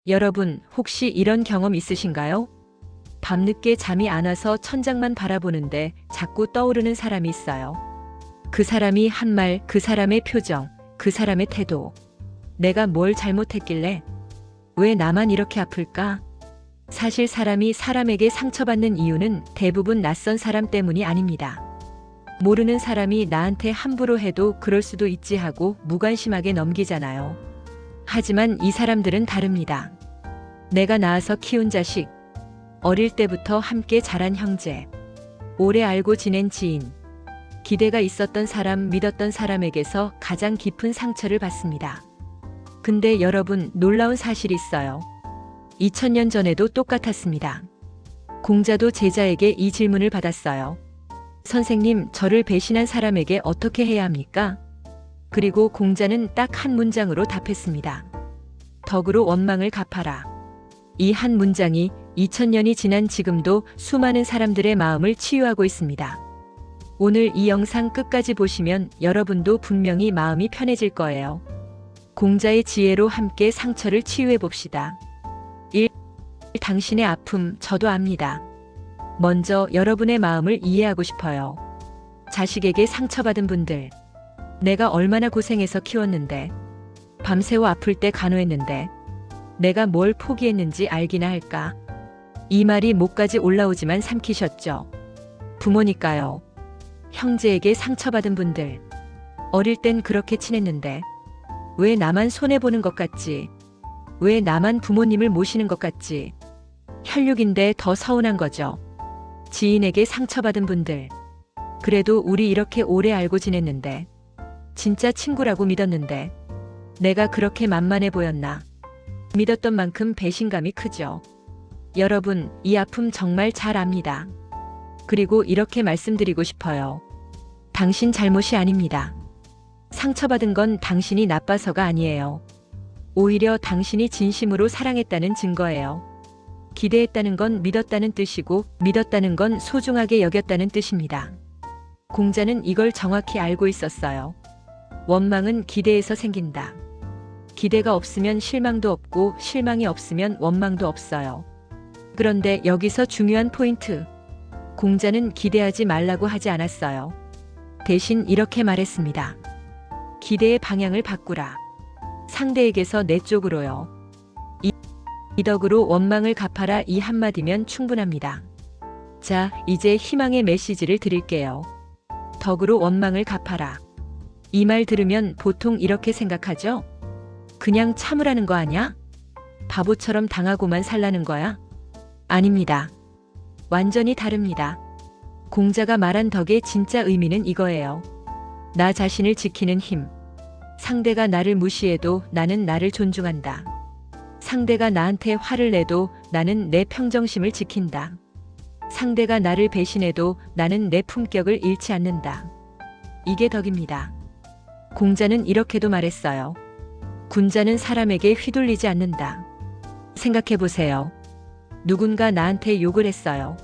여러분, 혹시 이런 경험 있으신가요? 밤늦게 잠이 안 와서 천장만 바라보는데 자꾸 떠오르는 사람이 있어요. 그 사람이 한 말, 그 사람의 표정, 그 사람의 태도. 내가 뭘 잘못했길래? 왜 나만 이렇게 아플까? 사실 사람이 사람에게 상처받는 이유는 대부분 낯선 사람 때문이 아닙니다. 모르는 사람이 나한테 함부로 해도 그럴 수도 있지 하고 무관심하게 넘기잖아요. 하지만 이 사람들은 다릅니다. 내가 낳아서 키운 자식, 어릴 때부터 함께 자란 형제, 오래 알고 지낸 지인, 기대가 있었던 사람, 믿었던 사람에게서 가장 깊은 상처를 받습니다. 근데 여러분, 놀라운 사실이 있어요. 2000년 전에도 똑같았습니다. 공자도 제자에게 이 질문을 받았어요. 선생님, 저를 배신한 사람에게 어떻게 해야 합니까? 그리고 공자는 딱 한 문장으로 답했습니다. 덕으로 원망을 갚아라. 이 한 문장이 2000년이 지난 지금도 수많은 사람들의 마음을 치유하고 있습니다. 오늘 이 영상 끝까지 보시면 여러분도 분명히 마음이 편해질 거예요. 공자의 지혜로 함께 상처를 치유해 봅시다. 1. 당신의 아픔 저도 압니다. 먼저 여러분의 마음을 이해하고 싶어요. 자식에게 상처받은 분들. 내가 얼마나 고생해서 키웠는데, 밤새워 아플 때 간호했는데, 내가 뭘 포기했는지 알기나 할까? 이 말이 목까지 올라오지만 삼키셨죠. 부모니까요. 형제에게 상처받은 분들. 어릴 땐 그렇게 친했는데, 왜 나만 손해보는 것 같지? 왜 나만 부모님을 모시는 것 같지? 혈육인데 더 서운한 거죠. 지인에게 상처받은 분들. 그래도 우리 이렇게 오래 알고 지냈는데, 진짜 친구라고 믿었는데, 내가 그렇게 만만해 보였나? 믿었던 만큼 배신감이 크죠. 여러분, 이 아픔 정말 잘 압니다. 그리고 이렇게 말씀드리고 싶어요. 당신 잘못이 아닙니다. 상처받은 건 당신이 나빠서가 아니에요. 오히려 당신이 진심으로 사랑했다는 증거예요. 기대했다는 건 믿었다는 뜻이고, 믿었다는 건 소중하게 여겼다는 뜻입니다. 공자는 이걸 정확히 알고 있었어요. 원망은 기대에서 생긴다. 기대가 없으면 실망도 없고, 실망이 없으면 원망도 없어요. 그런데 여기서 중요한 포인트. 공자는 기대하지 말라고 하지 않았어요. 대신 이렇게 말했습니다. 기대의 방향을 바꾸라. 상대에게서 내 쪽으로요. 이 덕으로 원망을 갚아라, 이 한마디면 충분합니다. 자, 이제 희망의 메시지를 드릴게요. 덕으로 원망을 갚아라. 이 말 들으면 보통 이렇게 생각하죠? 그냥 참으라는 거 아냐? 바보처럼 당하고만 살라는 거야? 아닙니다. 완전히 다릅니다. 공자가 말한 덕의 진짜 의미는 이거예요. 나 자신을 지키는 힘. 상대가 나를 무시해도 나는 나를 존중한다. 상대가 나한테 화를 내도 나는 내 평정심을 지킨다. 상대가 나를 배신해도 나는 내 품격을 잃지 않는다. 이게 덕입니다. 공자는 이렇게도 말했어요. 군자는 사람에게 휘둘리지 않는다. 생각해보세요. 누군가 나한테 욕을 했어요.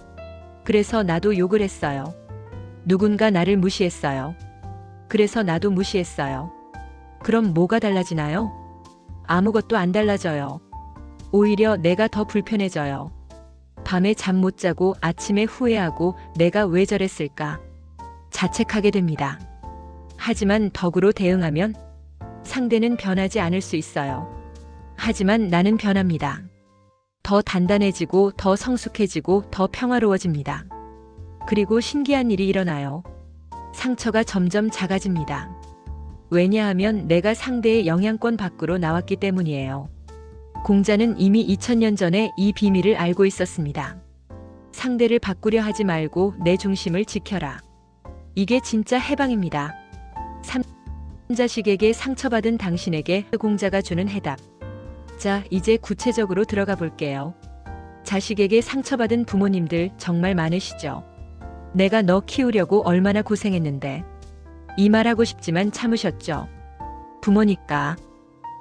그래서 나도 욕을 했어요. 누군가 나를 무시했어요. 그래서 나도 무시했어요. 그럼 뭐가 달라지나요? 아무것도 안 달라져요. 오히려 내가 더 불편해져요. 밤에 잠 못 자고 아침에 후회하고 내가 왜 저랬을까? 자책하게 됩니다. 하지만 덕으로 대응하면 상대는 변하지 않을 수 있어요. 하지만 나는 변합니다. 더 단단해지고 더 성숙해지고 더 평화로워집니다. 그리고 신기한 일이 일어나요. 상처가 점점 작아집니다. 왜냐하면 내가 상대의 영향권 밖으로 나왔기 때문이에요. 공자는 이미 2000년 전에 이 비밀을 알고 있었습니다. 상대를 바꾸려 하지 말고 내 중심을 지켜라. 이게 진짜 해방입니다. 자식에게 상처받은 당신에게 공자가 주는 해답. 자, 이제 구체적으로 들어가 볼게요. 자식에게 상처받은 부모님들 정말 많으시죠? 내가 너 키우려고 얼마나 고생했는데. 이 말하고 싶지만 참으셨죠? 부모니까.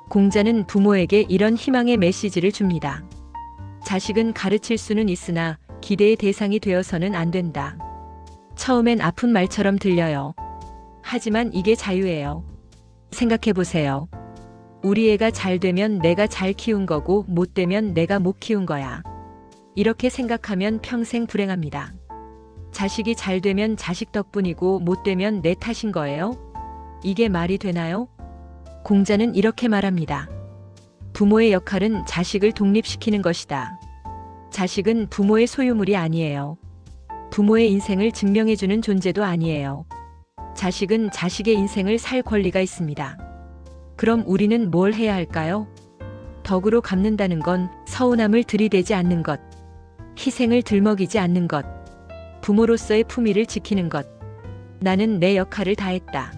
공자는 부모에게 이런 희망의 메시지를 줍니다. 자식은 가르칠 수는 있으나 기대의 대상이 되어서는 안 된다. 처음엔 아픈 말처럼 들려요. 하지만 이게 자유예요. 생각해보세요. 우리 애가 잘 되면 내가 잘 키운 거고 못 되면 내가 못 키운 거야. 이렇게 생각하면 평생 불행합니다. 자식이 잘 되면 자식 덕분이고 못 되면 내 탓인 거예요? 이게 말이 되나요? 공자는 이렇게 말합니다. 부모의 역할은 자식을 독립시키는 것이다. 자식은 부모의 소유물이 아니에요. 부모의 인생을 증명해주는 존재도 아니에요. 자식은 자식의 인생을 살 권리가 있습니다. 그럼 우리는 뭘 해야 할까요? 덕으로 갚는다는 건 서운함을 들이대지 않는 것, 희생을 들먹이지 않는 것, 부모로서의 품위를 지키는 것. 나는 내 역할을 다했다.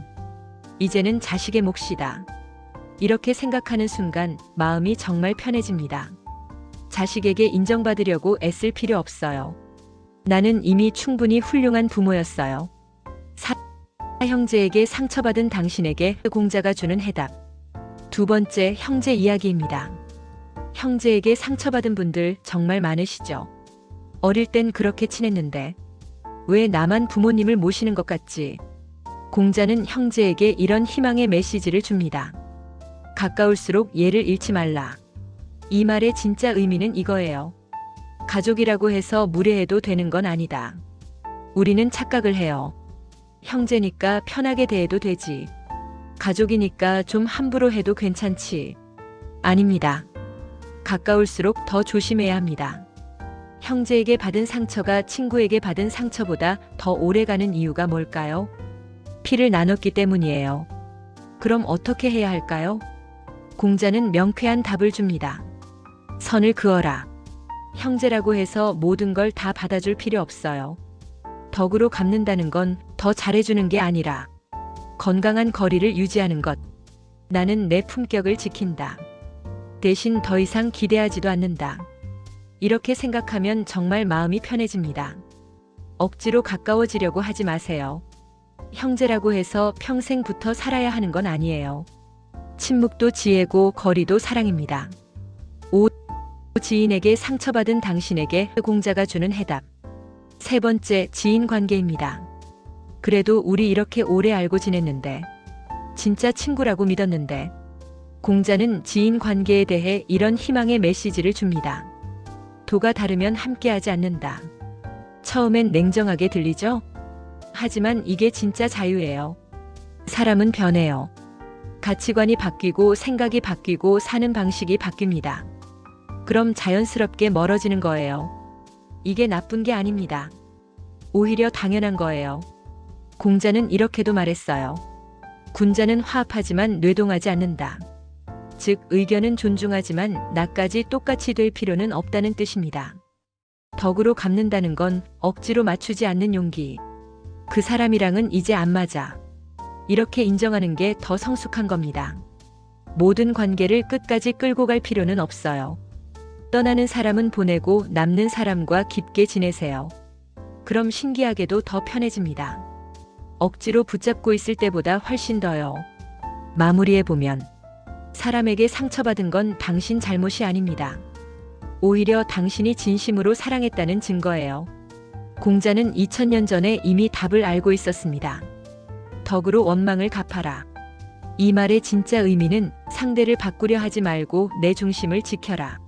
이제는 자식의 몫이다. 이렇게 생각하는 순간 마음이 정말 편해집니다. 자식에게 인정받으려고 애쓸 필요 없어요. 나는 이미 충분히 훌륭한 부모였어요. 형제에게 상처받은 당신에게 공자가 주는 해답. 두 번째, 형제 이야기입니다. 형제에게 상처받은 분들 정말 많으시죠? 어릴 땐 그렇게 친했는데 왜 나만 부모님을 모시는 것 같지? 공자는 형제에게 이런 희망의 메시지를 줍니다. 가까울수록 예를 잃지 말라. 이 말의 진짜 의미는 이거예요. 가족이라고 해서 무례해도 되는 건 아니다. 우리는 착각을 해요. 형제니까 편하게 대해도 되지. 가족이니까 좀 함부로 해도 괜찮지. 아닙니다. 가까울수록 더 조심해야 합니다. 형제에게 받은 상처가 친구에게 받은 상처보다 더 오래가는 이유가 뭘까요? 피를 나눴기 때문이에요. 그럼 어떻게 해야 할까요? 공자는 명쾌한 답을 줍니다. 선을 그어라. 형제라고 해서 모든 걸 다 받아줄 필요 없어요. 덕으로 갚는다는 건 더 잘해주는 게 아니라 건강한 거리를 유지하는 것. 나는 내 품격을 지킨다. 대신 더 이상 기대하지도 않는다. 이렇게 생각하면 정말 마음이 편해집니다. 억지로 가까워지려고 하지 마세요. 형제라고 해서 평생 붙어 살아야 하는 건 아니에요. 침묵도 지혜고 거리도 사랑입니다. 지인에게 상처받은 당신에게 공자가 주는 해답. 세 번째, 지인 관계입니다. 그래도 우리 이렇게 오래 알고 지냈는데, 진짜 친구라고 믿었는데, 공자는 지인 관계에 대해 이런 희망의 메시지를 줍니다. 도가 다르면 함께하지 않는다. 처음엔 냉정하게 들리죠? 하지만 이게 진짜 자유예요. 사람은 변해요. 가치관이 바뀌고 생각이 바뀌고 사는 방식이 바뀝니다. 그럼 자연스럽게 멀어지는 거예요. 이게 나쁜 게 아닙니다. 오히려 당연한 거예요. 공자는 이렇게도 말했어요. 군자는 화합하지만 뇌동하지 않는다. 즉, 의견은 존중하지만 나까지 똑같이 될 필요는 없다는 뜻입니다. 덕으로 갚는다는 건 억지로 맞추지 않는 용기. 그 사람이랑은 이제 안 맞아. 이렇게 인정하는 게 더 성숙한 겁니다. 모든 관계를 끝까지 끌고 갈 필요는 없어요. 떠나는 사람은 보내고 남는 사람과 깊게 지내세요. 그럼 신기하게도 더 편해집니다. 억지로 붙잡고 있을 때보다 훨씬 더요. 마무리해보면 사람에게 상처받은 건 당신 잘못이 아닙니다. 오히려 당신이 진심으로 사랑했다는 증거예요. 공자는 2000년 전에 이미 답을 알고 있었습니다. 덕으로 원망을 갚아라. 이 말의 진짜 의미는 상대를 바꾸려 하지 말고 내 중심을 지켜라.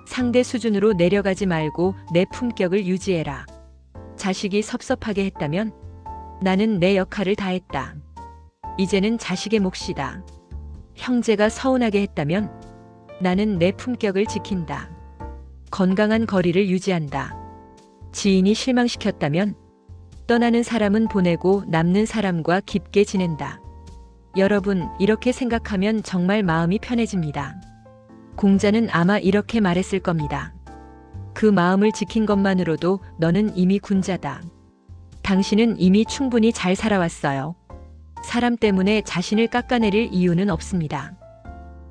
상대 수준으로 내려가지 말고 내 품격을 유지해라. 자식이 섭섭하게 했다면 나는 내 역할을 다했다. 이제는 자식의 몫이다. 형제가 서운하게 했다면 나는 내 품격을 지킨다. 건강한 거리를 유지한다. 지인이 실망시켰다면 떠나는 사람은 보내고 남는 사람과 깊게 지낸다. 여러분, 이렇게 생각하면 정말 마음이 편해집니다. 공자는 아마 이렇게 말했을 겁니다. 그 마음을 지킨 것만으로도 너는 이미 군자다. 당신은 이미 충분히 잘 살아왔어요. 사람 때문에 자신을 깎아내릴 이유는 없습니다.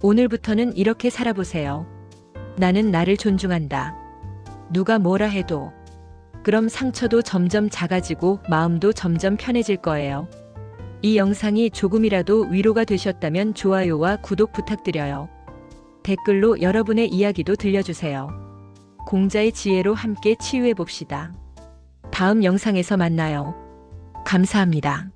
오늘부터는 이렇게 살아보세요. 나는 나를 존중한다. 누가 뭐라 해도. 그럼 상처도 점점 작아지고 마음도 점점 편해질 거예요. 이 영상이 조금이라도 위로가 되셨다면 좋아요와 구독 부탁드려요. 댓글로 여러분의 이야기도 들려주세요. 공자의 지혜로 함께 치유해 봅시다. 다음 영상에서 만나요. 감사합니다.